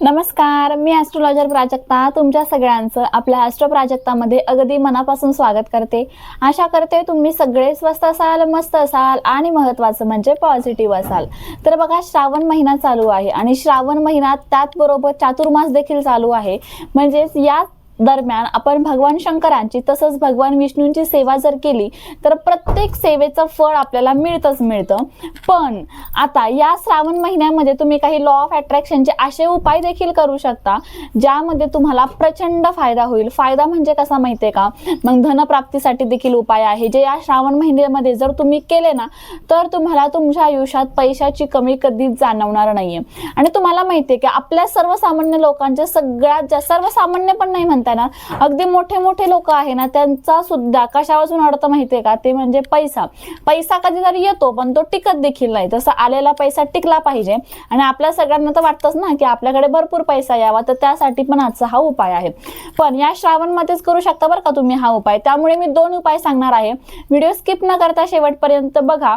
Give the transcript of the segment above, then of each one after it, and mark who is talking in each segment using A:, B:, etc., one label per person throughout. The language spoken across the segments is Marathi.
A: नमस्कार, मी ॲस्ट्रोलॉजर प्राजक्ता तुमच्या सगळ्यांचं आपल्या ॲस्ट्रो प्राजक्तामध्ये अगदी मनापासून स्वागत करते। आशा करते तुम्ही सगळे स्वस्त असाल, मस्त असाल आणि महत्त्वाचं म्हणजे पॉझिटिव्ह असाल। तर बघा, श्रावण महिना चालू आहे आणि श्रावण महिन्यात त्याचबरोबर चातुर्मास देखील चालू आहे। म्हणजेच या दरम्यान आपण भगवान शंकरांची तसंच भगवान विष्णूंची सेवा जर केली तर प्रत्येक सेवेचं फळ आपल्याला मिळतं। पण आता या श्रावण महिन्यामध्ये तुम्ही काही लॉ ऑफ अट्रॅक्शनचे असे उपाय देखील करू शकता ज्यामध्ये तुम्हाला प्रचंड फायदा होईल। फायदा म्हणजे कसा माहितीये का, मग धनप्राप्तीसाठी देखील उपाय आहे जे या श्रावण महिन्यामध्ये जर तुम्ही केले ना तर तुम्हाला तुमच्या आयुष्यात पैशाची कमी कधीच जाणवणार नाहीये। आणि तुम्हाला माहितीये की आपल्या सर्वसामान्य लोकांचे सगळ्यात जास्त, सर्वसामान्य पण नाही म्हणता ना, अगदी मोठे लोक आहे ना, त्यांचा सुद्धा कशापासून अडतं माहितीये का, ते म्हणजे पैसा कधीतरी येतो पण तो टिकत देखील नाही। तसं आलेला पैसा टिकला पाहिजे आणि आपल्या सगळ्यांना तर वाटतंच ना की आपल्याकडे भरपूर पैसा यावा, तर त्यासाठी पण आजचा हा उपाय आहे। पण या श्रावण मध्येच करू शकता बरं का तुम्ही हा उपाय। त्यामुळे मी 2 उपाय सांगणार आहे, व्हिडिओ स्किप न करता शेवटपर्यंत बघा।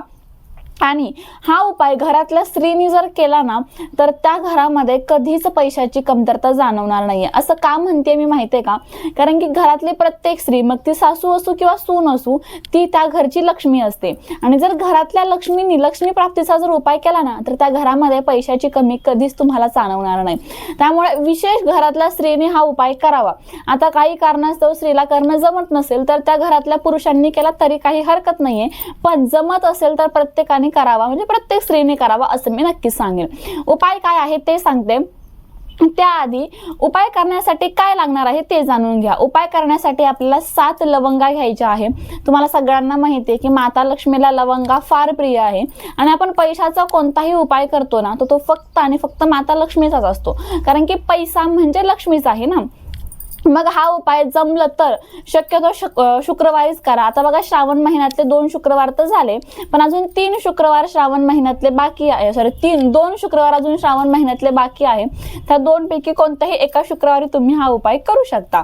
A: आणि हा उपाय घरातल्या स्त्रीनी जर केला ना तर त्या घरामध्ये कधीच पैशाची कमतरता जाणवणार नाहीये। असं का म्हणते मी माहितीये का, कारण की घरातली प्रत्येक स्त्री, मग ती सासू असू किंवा सून असू, ती त्या घरची लक्ष्मी असते। आणि जर घरातल्या लक्ष्मी प्राप्तीचा जर उपाय केला ना तर त्या घरामध्ये पैशाची कमी कधीच तुम्हाला जाणवणार नाही। त्यामुळे विशेष घरातल्या स्त्रीने हा उपाय करावा। आता काही कारणास्तव स्त्रीला करणं जमत नसेल तर त्या घरातल्या पुरुषांनी केला तरी काही हरकत नाहीये, पण जमत असेल तर प्रत्येकाने करावा, म्हणजे प्रत्येक स्त्रीने करावा असं मी नक्की सांगेन। उपाय काय आहे ते सांगते, त्याआधी उपाय करण्यासाठी काय लागणार आहे ते जाणून घ्या। उपाय करण्यासाठी आपल्याला 7 लवंगा घ्यायच्या आहे। तुम्हाला सगळ्यांना माहिती आहे की माता लक्ष्मीला लवंगा फार प्रिय आहे आणि आपण पैशाचा कोणताही उपाय करतो ना तो फक्त आणि फक्त माता लक्ष्मीचाच असतो, कारण की पैसा म्हणजे लक्ष्मीच आहे ना। मग हा उपाय जमलं तर शक्यतो शुक्रवारीच करा। आता बघा, श्रावण महिन्यातले 2 शुक्रवार तर झाले, पण अजून 3 शुक्रवार श्रावण महिन्यातले बाकी आहे। 2 शुक्रवार अजून श्रावण महिन्यातले बाकी आहे। त्या 2 पैकी कोणत्याही एका शुक्रवारी तुम्ही हा उपाय करू शकता।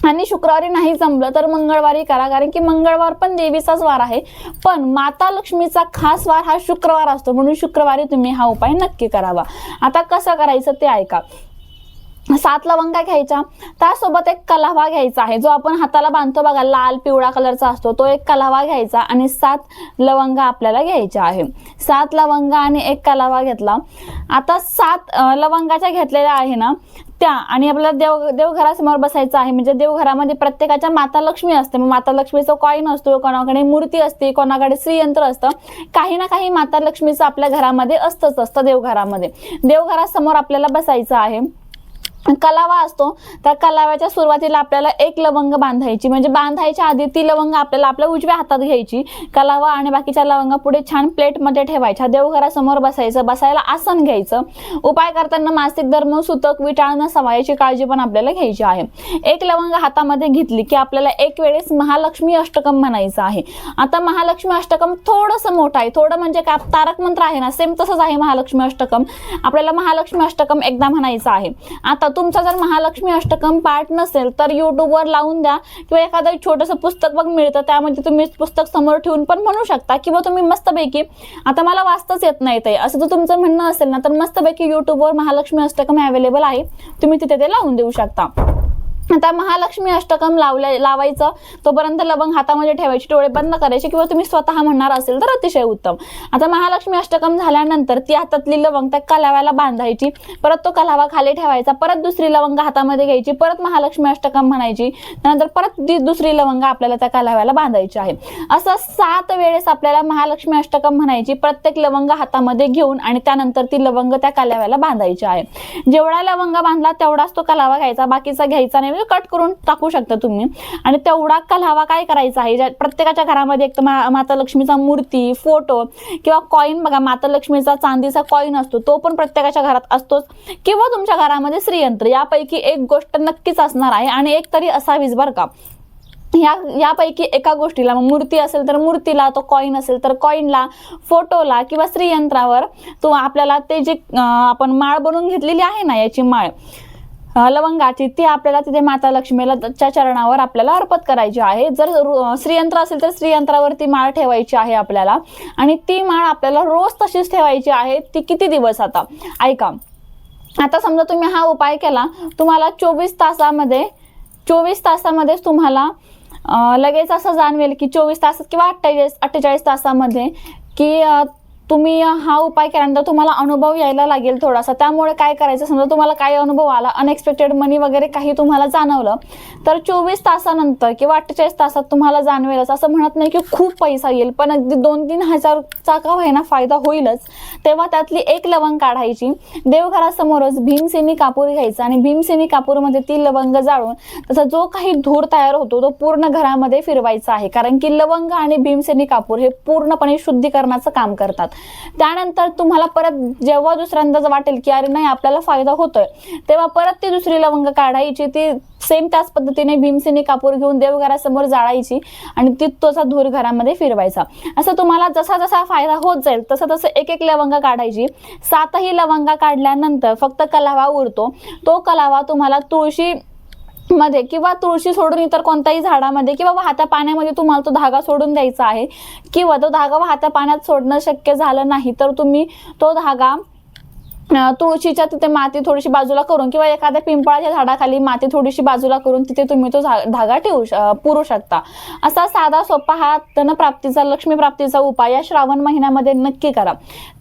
A: आणि शुक्रवारी नाही जमलं तर मंगळवारी करा, कारण की मंगळवार पण देवीचाच वार आहे, पण माता लक्ष्मीचा खास वार हा शुक्रवार असतो, म्हणून शुक्रवारी तुम्ही हा उपाय नक्की करावा। आता कसं करायचं ते ऐका। 7 लवंगा घ्यायच्या, त्यासोबत एक कलावा घ्यायचा आहे जो आपण हाताला बांधतो बघा, लाल पिवळा कलरचा असतो, तो एक कलावा घ्यायचा आणि 7 लवंगा आपल्याला घ्यायच्या आहे। 7 लवंगा आणि एक कलावा घेतला। आता 7 लवंगाच्या घेतलेल्या आहे ना त्या, आणि आपल्याला देवघरासमोर बसायचं आहे। म्हणजे देवघरामध्ये प्रत्येकाच्या माता लक्ष्मी असते, मग माता लक्ष्मीचा कॉईन असतो, कोणाकडे मूर्ती असते, कोणाकडे श्रीयंत्र असतं, काही ना काही माता लक्ष्मीचं आपल्या घरामध्ये असतं देवघरामध्ये। देवघरासमोर आपल्याला बसायचं आहे। कलावा असतो, त्या कलाव्याच्या सुरुवातीला आपल्याला एक लवंग बांधायची, म्हणजे बांधायच्या आधी ती लवंग आपल्याला आपल्या उजव्या हातात घ्यायची, कलावा आणि बाकीच्या लवंगा पुढे छान प्लेटमध्ये ठेवायच्या। देवघरासमोर बसायचं, बसायला आसन घ्यायचं। उपाय करताना मासिक धर्म, सुतक, विटाळ न समायाची काळजी पण आपल्याला घ्यायची आहे। एक लवंग हातामध्ये घेतली की आपल्याला एक वेळेस महालक्ष्मी अष्टकम म्हणायचं आहे। आता महालक्ष्मी अष्टकम थोडंसं मोठं आहे, थोडं म्हणजे काय, तारक मंत्र आहे ना, सेम तसंच आहे महालक्ष्मी अष्टकम। आपल्याला महालक्ष्मी अष्टकम एकदा म्हणायचं आहे। आता तुमचा जर महालक्ष्मी अष्टकम पाठ नसेल तर युट्यूबवर लावून द्या, किंवा एखादं छोटंसं पुस्तक बघ मिळतं, त्यामध्ये तुम्ही पुस्तक समोर ठेवून पण म्हणू शकता, किंवा तुम्ही मस्तपैकी, आता मला वाचताच येत नाही ते असं जर तुमचं म्हणणं असेल ना तर मस्तपैकी युट्यूबवर महालक्ष्मी अष्टकम अवेलेबल आहे, तुम्ही तिथे ते लावून देऊ शकता। आता महालक्ष्मी अष्टकम लावायचं, तोपर्यंत लवंग हातामध्ये ठेवायची, डोळे बंद करायचे, किंवा तुम्ही स्वतः म्हणणार असेल तर अतिशय उत्तम। आता महालक्ष्मी अष्टकम झाल्यानंतर ती हातातली लवंग त्या कलाव्याला बांधायची, परत तो कलावा खाली ठेवायचा, परत दुसरी लवंग हातामध्ये घ्यायची, परत महालक्ष्मी अष्टकम म्हणायची, त्यानंतर परत दुसरी लवंग आपल्याला त्या कलाव्याला बांधायची आहे। असं 7 वेळेस आपल्याला महालक्ष्मी अष्टकम म्हणायची, प्रत्येक लवंग हातामध्ये घेऊन, आणि त्यानंतर ती लवंग त्या कलाव्याला बांधायची आहे। जेवढा लवंग बांधला तेवढाच तो कलावा घ्यायचा, बाकीचा घ्यायचा नाही, कट करून टाकू शकता तुम्ही। आणि तेवढा कलावा काय करायचा आहे, प्रत्येकाच्या घरामध्ये एक तर माता लक्ष्मीचा मूर्ती, फोटो किंवा कॉईन, बघा माता लक्ष्मीचा चांदीचा कॉईन असतो, तो पण प्रत्येकाच्या घरात असतोच, किंवा तुमच्या घरामध्ये श्रीयंत्र, यापैकी एक गोष्ट नक्कीच असणार आहे आणि एक तरी असावीच बरं का। यापैकी एका गोष्टीला, मग मूर्ती असेल तर मूर्तीला, तो कॉईन असेल तर कॉईनला, फोटोला किंवा श्रीयंत्रावर तो आपल्याला ते जे आपण माळ बनवून घेतलेली आहे ना, याची माळ लवंगाची, ती आपल्याला तिथे माता लक्ष्मीला चरणावर आपल्याला अर्पण करायची आहे। जर श्रीयंत्र असेल तर श्रीयंत्रावरती माळ ठेवायची आहे आपल्याला, आणि ती माळ आपल्याला रोज तशीच ठेवायची आहे। ती किती दिवस, आता ऐका, आता समजा तुम्ही हा उपाय केला, तुम्हाला 24 तासामध्येच तुम्हाला लगेच असं जाणवेल की 24 तासात किंवा 48 तासामध्ये की तुम्ही हा उपाय केल्यानंतर तुम्हाला अनुभव यायला लागेल थोडासा. त्यामुळे काय करायचं, समजा तुम्हाला काही अनुभव आला, अनएक्सपेक्टेड मनी वगैरे काही तुम्हाला जाणवलं, तर 24 तासानंतर किंवा 48 तासात तुम्हाला जाणवेलच. असं म्हणत नाही की खूप पैसा येईल, पण अगदी 2-3 हजारचा का होईना फायदा होईलच. तेव्हा त्यातली एक लवंग काढायची, देवघरासमोरच भीमसेनी कापूर घ्यायचा आणि भीमसेनी कापूरमध्ये ती लवंग जाळून त्याचा जो काही धूर तयार होतो तो पूर्ण घरामध्ये फिरवायचा आहे. कारण की लवंग आणि भीमसेनी कापूर हे पूर्णपणे शुद्धीकरणाचं काम करतात. त्यानंतर तुम्हाला परत जेव्हा दुसऱ्यांदा वाटेल की अरे नाही आपल्याला फायदा होतोय, तेव्हा परत ती दुसरी लवंग काढायची, ती सेम त्याच पद्धतीने भीमसेनी कापूर घेऊन देवघरासमोर जाळायची आणि ती तोचा धूर घरामध्ये फिरवायचा. असं तुम्हाला जसा जसा फायदा होत जाईल तसं तसं एक एक लवंग काढायची. 7ही लवंगा काढल्यानंतर फक्त कलावा उरतो. तो कलावा तुम्हाला तुळशी मध्ये किंवा तुळशी सोडून इतर कोणत्याही झाडामध्ये किंवा वाहत्या पाण्यामध्ये तुम्हाला तो धागा सोडून द्यायचा आहे. किंवा तो धागा वाहत्या पाण्यात सोडणं शक्य झालं नाही तर तुम्ही तो धागा तुळशीच्या तिथे माती थोडीशी बाजूला करून किंवा एखाद्या पिंपळाच्या झाडाखाली माती थोडीशी बाजूला करून तिथे तुम्ही तो धागा पुरू शकता. असा साधा सोपा हा धनप्राप्तीचा, लक्ष्मी प्राप्तीचा उपाय या श्रावण महिन्यामध्ये नक्की करा.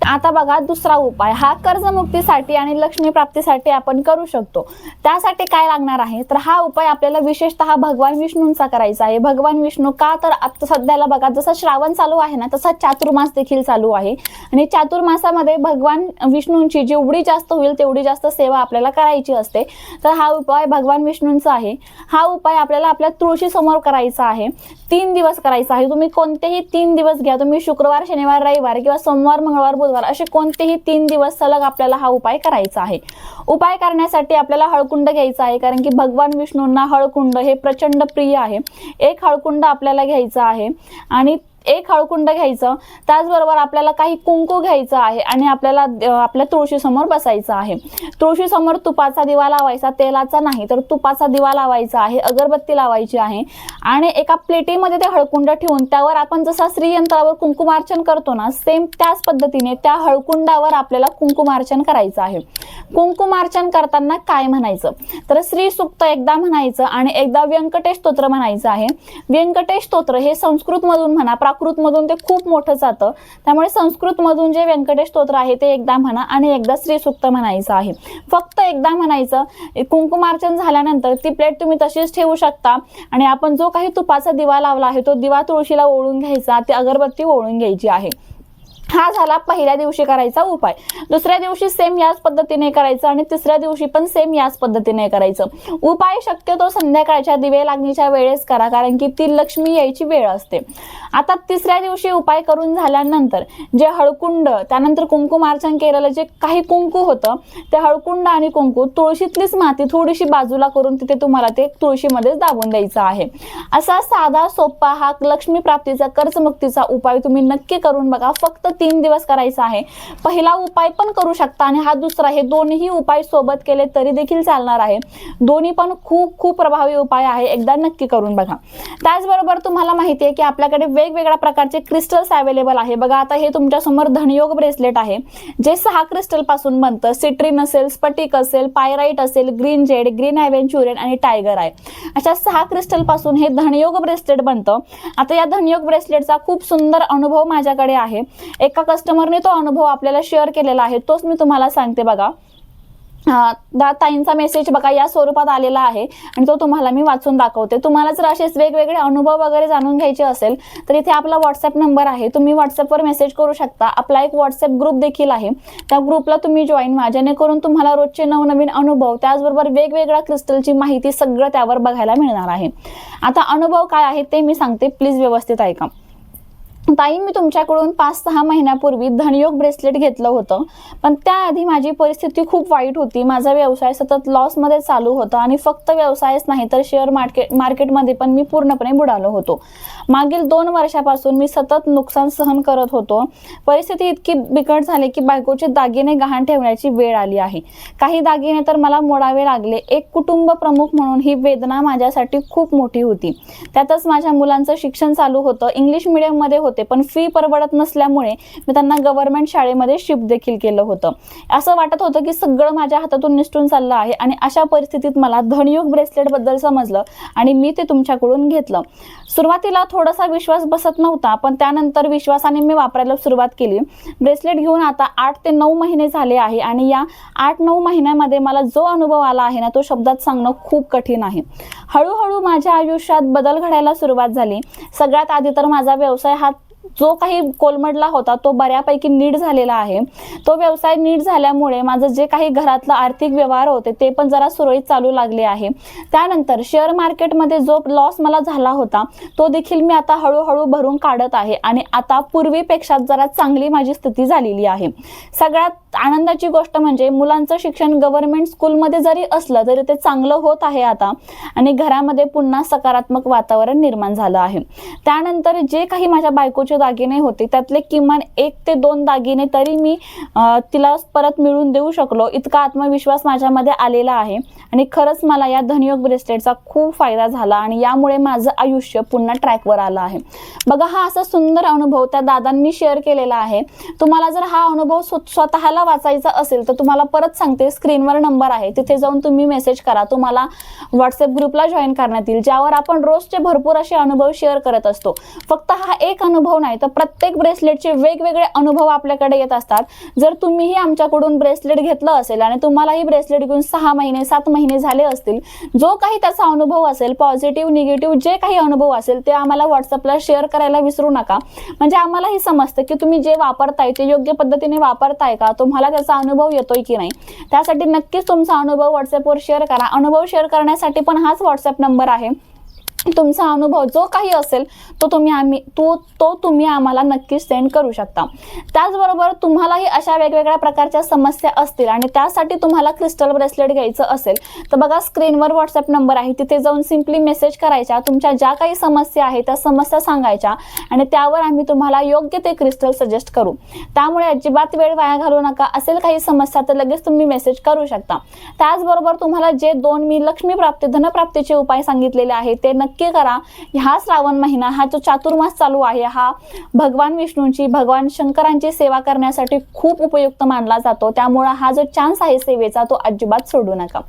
A: आता बघा दुसरा उपाय, हा कर्जमुक्तीसाठी आणि लक्ष्मी प्राप्तीसाठी आपण करू शकतो. त्यासाठी काय लागणार आहे, तर हा उपाय आपल्याला विशेषतः भगवान विष्णूंचा करायचा आहे. भगवान विष्णू का, तर आता सध्याला बघा जसं श्रावण चालू आहे ना, तसा चातुर्मास देखील चालू आहे आणि चातुर्मासामध्ये भगवान विष्णूंची जेवढी जास्त होईल तेवढी जास्त सेवा आपल्याला करायची असते. तर हा उपाय भगवान विष्णूंचा आहे. हा उपाय आपल्याला आपल्या तुळशी समोर करायचा आहे. 3 दिवस करायचा आहे. तुम्ही कोणतेही 3 दिवस घ्या. तुम्ही शुक्रवार, शनिवार, रविवार किंवा सोमवार, मंगळवार, बुधवार असे कोणतेही 3 दिवस सलग आपल्याला हा उपाय करायचा आहे. उपाय करण्यासाठी आपल्याला हळकुंड घ्यायचा आहे, कारण की भगवान विष्णूंना हळकुंड हे प्रचंड प्रिय आहे. एक हळकुंड आपल्याला घ्यायचा आहे आणि एक हळकुंड घ्यायचं. त्याचबरोबर आपल्याला काही कुंकू घ्यायचं आहे आणि आपल्याला आपल्या तुळशी समोर बसायचं आहे. तुळशी समोर तुपाचा दिवा लावायचा, तेलाचा नाही तर तुपाचा दिवा लावायचा आहे. अगरबत्ती लावायची आहे आणि एका प्लेटीमध्ये ते हळकुंड ठेवून त्यावर आपण जसा श्रीयंत्रावर कुंकुमार्चन करतो ना, सेम त्याच पद्धतीने त्या हळकुंडावर आपल्याला कुंकुमार्चन करायचं आहे. कुंकुमार्चन करताना काय म्हणायचं, तर श्री सूक्त एकदा म्हणायचं आणि एकदा व्यंकटेश स्तोत्र म्हणायचं आहे. व्यंकटेश स्तोत्र हे संस्कृत मधून म्हणा, प्राकृत मधून ते खूप मोठं जातं, त्यामुळे संस्कृत मधून जे व्यंकटेश स्तोत्र आहे ते एकदा म्हणा आणि एकदा श्री सूक्त म्हणायचं आहे. फक्त एकदा म्हणायचं. कुंकुमार्चन झाल्यानंतर ती प्लेट तुम्ही तशीच ठेवू शकता आणि आपण जो काही तुपाचा दिवा लावला आहे तो दिवा तुळशीला ओळून घ्यायचा, ती अगरबत्ती ओळून घ्यायची आहे. हा झाला पहिल्या दिवशी करायचा उपाय. दुसऱ्या दिवशी सेम याच पद्धतीने करायचं आणि तिसऱ्या दिवशी पण सेम याच पद्धतीने करायचं. उपाय शक्यतो संध्याकाळच्या दिवे लागणीच्या वेळेस करा, कारण की ती लक्ष्मी यायची वेळ असते. आता तिसऱ्या दिवशी उपाय करून झाल्यानंतर जे हळकुंड, त्यानंतर कुंकुमार्चन केलेलं जे काही कुंकू होतं ते हळकुंड आणि कुंकू तुळशीतलीच माती थोडीशी बाजूला करून तिथे तुम्हाला ते तुळशीमध्ये दाबून द्यायचं आहे. असा साधा सोपा हा लक्ष्मी प्राप्तीचा, कर्जमुक्तीचा उपाय तुम्ही नक्की करून बघा. फक्त 3 दिवस करायचा आहे. पहिला उपाय पण करू शकता आणि हा दुसरा, हे दोन्ही उपाय सोबत केले तरी देखील चालणार आहे. दोन्ही पण खूप खूप प्रभावी उपाय आहे. एकदा नक्की करून बघा. त्याचबरोबर तुम्हाला माहिती आहे की आपल्याकडे वेगवेगळ्या प्रकारचे क्रिस्टल्स अवेलेबल आहे. बघा आता हे तुमच्या समोर धनयोग ब्रेसलेट आहे, जे 6 क्रिस्टल पासून बनतं. सिट्रिन असेल, स्फटिक असेल, पायराइट असेल, ग्रीन जेड, ग्रीन ॲव्हेंच्युरियन आणि टायगर आहे. अशा 6 क्रिस्टल पासून हे धनयोग ब्रेसलेट बनतं. आता या धनयोग ब्रेसलेटचा खूप सुंदर अनुभव माझ्याकडे आहे. एका कस्टमरने तो अनुभव आपल्याला शेअर केलेला आहे, तोच मी तुम्हाला सांगते. बघा ताईंचा मेसेज बघा या स्वरूपात आलेला आहे आणि तो तुम्हाला मी वाचून दाखवते. तुम्हाला जर असेच वेगवेगळे अनुभव वगैरे जाणून घ्यायचे असेल तर इथे आपला व्हॉट्सअप नंबर आहे, तुम्ही व्हॉट्सअपवर मेसेज करू शकता. आपला एक व्हॉट्सअप ग्रुप देखील आहे, त्या ग्रुपला तुम्ही जॉईन व्हा, जेणेकरून तुम्हाला रोजचे नवनवीन अनुभव, त्याचबरोबर वेगवेगळ्या क्रिस्टलची माहिती सगळं त्यावर बघायला मिळणार आहे. आता अनुभव काय आहे ते मी सांगते, प्लीज व्यवस्थित ऐका. ताई, मी तुमच्याकडून 5-6 महिन्यापूर्वी धनयोग ब्रेसलेट घेतलं होतं, पण त्याआधी माझी परिस्थिती खूप वाईट होती. माझा व्यवसाय सतत लॉसमध्ये चालू होता आणि फक्त व्यवसायच नाही तर शेअर मार्केटमध्ये पण मी पूर्णपणे बुडालो होतो. मागील 2 वर्षापासून मी सतत नुकसान सहन करत होतो. परिस्थिती इतकी बिकट झाली की बायकोचे दागिने गहाण ठेवण्याची वेळ आली आहे. काही दागिने तर मला मोडावे लागले. एक कुटुंब प्रमुख म्हणून ही वेदना माझ्यासाठी खूप मोठी होती. त्यातच माझ्या मुलांचं शिक्षण चालू होतं. इंग्लिश मीडियममध्ये होते, होते, पण फी परवडत नसल्यामुळे मी त्यांना गव्हर्नमेंट शाळेमध्ये शिफ्ट देखील केलं होतं. असं वाटत होतं की सगळं माझ्या हातातून निसटून चाललं आहे आणि अशा परिस्थितीत मला धनयोग ब्रेसलेट बद्दल समजलं आणि मी ते तुमच्याकडून घेतलं. सुरुवातीला थोडासा विश्वास बसत नव्हता, पण त्यानंतर विश्वासाने मी वापरायला सुरुवात केली. ब्रेसलेट घेऊन आता 8 ते 9 महिने झाले आहे आणि या 8-9 महिन्यामध्ये मला जो अनुभव आला आहे ना, तो शब्दात सांगणं खूप कठीण आहे. हळूहळू माझ्या आयुष्यात बदल घडायला सुरुवात झाली. सगळ्यात आधी तर माझा व्यवसाय हा जो काही कोलमडला होता तो बऱ्यापैकी नीट झालेला आहे. तो व्यवसाय नीट झाल्यामुळे माझं जे काही घरातलं आर्थिक व्यवहार होते ते पण जरा सुरळीत चालू लागले आहे. त्यानंतर शेअर मार्केटमध्ये जो लॉस मला झाला होता तो देखील मी आता हळूहळू भरून काढत आहे आणि आता पूर्वीपेक्षा जरा चांगली माझी स्थिती झालेली आहे. सगळ्यात आनंदाची गोष्ट म्हणजे मुलांचं शिक्षण गव्हर्नमेंट स्कूलमध्ये जरी असलं तरी ते चांगलं होत आहे आता आणि घरामध्ये पुन्हा सकारात्मक वातावरण निर्माण झालं आहे. त्यानंतर जे काही माझ्या बायकोचे दागिने होते त्यातले किमान 1 ते 2 दागिने तरी मी तिला परत मिळवून देऊ शकलो, इतका आत्मविश्वास माझ्यामध्ये आलेला आहे आणि खरंच मला या धनयोग ब्रेसलेटचा खूप फायदा झाला आणि यामुळे माझं आयुष्य पुन्हा ट्रॅकवर आलं आहे. बघा, हा असा सुंदर अनुभव त्या दादांनी शेअर केलेला आहे. तुम्हाला जर हा अनुभव स्वतःला वाचायचा असेल तर तुम्हाला परत सांगते, स्क्रीनवर नंबर आहे, तिथे जाऊन तुम्ही मेसेज करा. तुम्हाला व्हॉट्सअप ग्रुपला जॉईन करण्यात येईल, ज्यावर आपण रोजचे भरपूर असे अनुभव शेअर करत असतो. फक्त हा एक अनुभव नाही तर प्रत्येक ब्रेसलेटचे वेगवेगळे अनुभव आपल्याकडे येत असतात. जर तुम्हीही आमच्याकडून ब्रेसलेट घेतलं असेल आणि तुम्हालाही ब्रेसलेट घेऊन 6 महिने 7 महिने झाले असतील, जो काही त्याचा अनुभव असेल, पॉझिटिव्ह निगेटिव्ह जे काही अनुभव असेल ते आम्हाला व्हॉट्सअपला शेअर करायला विसरू नका. म्हणजे आम्हालाही समजतं की तुम्ही जे वापरताय ते योग्य पद्धतीने वापरताय का, तुम्हाला त्याचा अनुभव येतोय की नाही. त्यासाठी नक्कीच तुमचा अनुभव व्हॉट्सअपवर शेअर करा. अनुभव शेअर करण्यासाठी पण हाच व्हॉट्सअप नंबर आहे. तुमचा अनुभव जो काही असेल तो तुम्ही आम्हाला नक्कीच सेंड करू शकता. त्याचबरोबर तुम्हालाही अशा वेगवेगळ्या प्रकारच्या समस्या असतील आणि त्यासाठी तुम्हाला क्रिस्टल ब्रेसलेट घ्यायचं असेल तर बघा, स्क्रीनवर व्हॉट्सअप नंबर आहे, तिथे जाऊन सिम्पली मेसेज करायचा. तुमच्या ज्या काही समस्या आहेत त्या समस्या सांगायच्या आणि त्यावर आम्ही तुम्हाला योग्य ते क्रिस्टल सजेस्ट करू. त्यामुळे अजिबात वेळ वाया घालू नका. असेल काही समस्या तर लगेच तुम्ही मेसेज करू शकता. त्याचबरोबर तुम्हाला जे 2 मी लक्ष्मी प्राप्ती धनप्राप्तीचे उपाय सांगितलेले आहेत ते नक्की करा. हा श्रावण महिना, हा जो चातुर्मास चालू आहे, हा भगवान विष्णूंची, भगवान शंकरांची सेवा करण्यासाठी खूप उपयुक्त मानला जातो. त्यामुळे हा जो चान्स आहे सेवेचा तो अजिबात सोडू नका.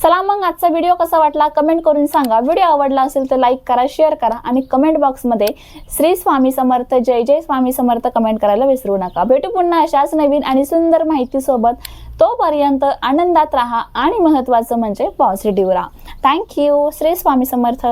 A: चला मग, आजचा व्हिडिओ कसा वाटला कमेंट करून सांगा. व्हिडिओ आवडला असेल तर लाईक करा, शेअर करा आणि कमेंट बॉक्समध्ये श्री स्वामी समर्थ, जय जय स्वामी समर्थ कमेंट करायला विसरू नका. भेटू पुन्हा अशाच नवीन आणि सुंदर माहिती सोबत. तोपर्यंत आनंदात राहा आणि महत्त्वाचं म्हणजे पॉझिटिव्ह राहा. थँक्यू. श्री स्वामी समर्थ.